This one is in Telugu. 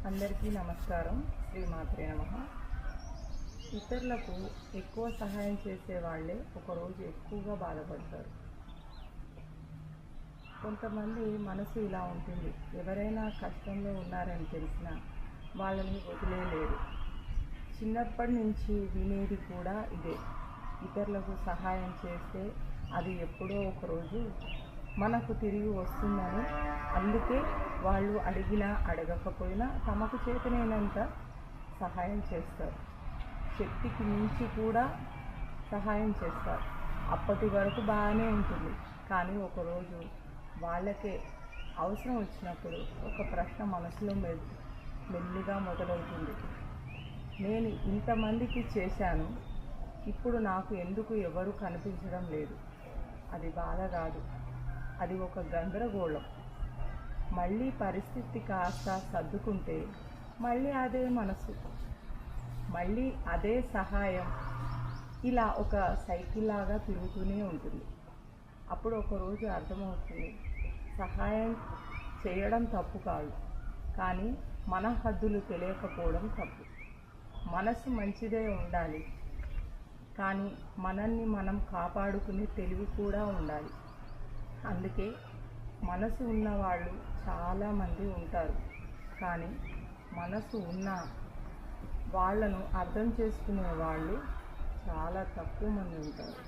అందరికీ నమస్కారం. శ్రీమాత్రే నమః. ఇతరులకు ఎక్కువ సహాయం చేసే వాళ్ళే ఒకరోజు ఎక్కువగా బాధపడతారు. కొంతమంది మనసు ఇలా ఉంటుంది, ఎవరైనా కష్టంలో ఉన్నారని తెలిసినా వాళ్ళని వదిలేయలేరు. చిన్నప్పటి నుంచి వినేది కూడా ఇదే, ఇతరులకు సహాయం చేస్తే అది ఎప్పుడో ఒకరోజు మనకు తిరిగి వస్తుందని. అందుకే వాళ్ళు అడిగినా అడగకపోయినా తమకు చేతనైనంత సహాయం చేస్తారు. శక్తికి మించి కూడా సహాయం చేస్తారు. అప్పటి వరకు బాగానే ఉంటుంది, కానీ ఒకరోజు వాళ్ళకే అవసరం వచ్చినప్పుడు ఒక ప్రశ్న మనసులో మెల్లిగా మొదలవుతుంది. నేను ఇంతమందికి చేశాను, ఇప్పుడు నాకు ఎందుకు ఎవరు కనిపించడం లేదు? అది బాధ కాదు, అది ఒక గందరగోళం. మళ్ళీ పరిస్థితి కాస్త సర్దుకుంటే మళ్ళీ అదే మనసు, మళ్ళీ అదే సహాయం, ఇలా ఒక సైకిల్ లాగా తిరుగుతూనే ఉంటుంది. అప్పుడు ఒకరోజు అర్థమవుతుంది, సహాయం చేయడం తప్పు కాదు, కానీ మన హద్దులు తెలియకపోవడం తప్పు. మనసు మంచిదే ఉండాలి, కానీ మనల్ని మనం కాపాడుకునే తెలివి కూడా ఉండాలి. అందుకే మనసు ఉన్నవాళ్ళు చాలామంది ఉంటారు, కానీ మనసు ఉన్న వాళ్ళను అర్థం చేసుకునే వాళ్ళు చాలా తక్కువ మంది ఉంటారు.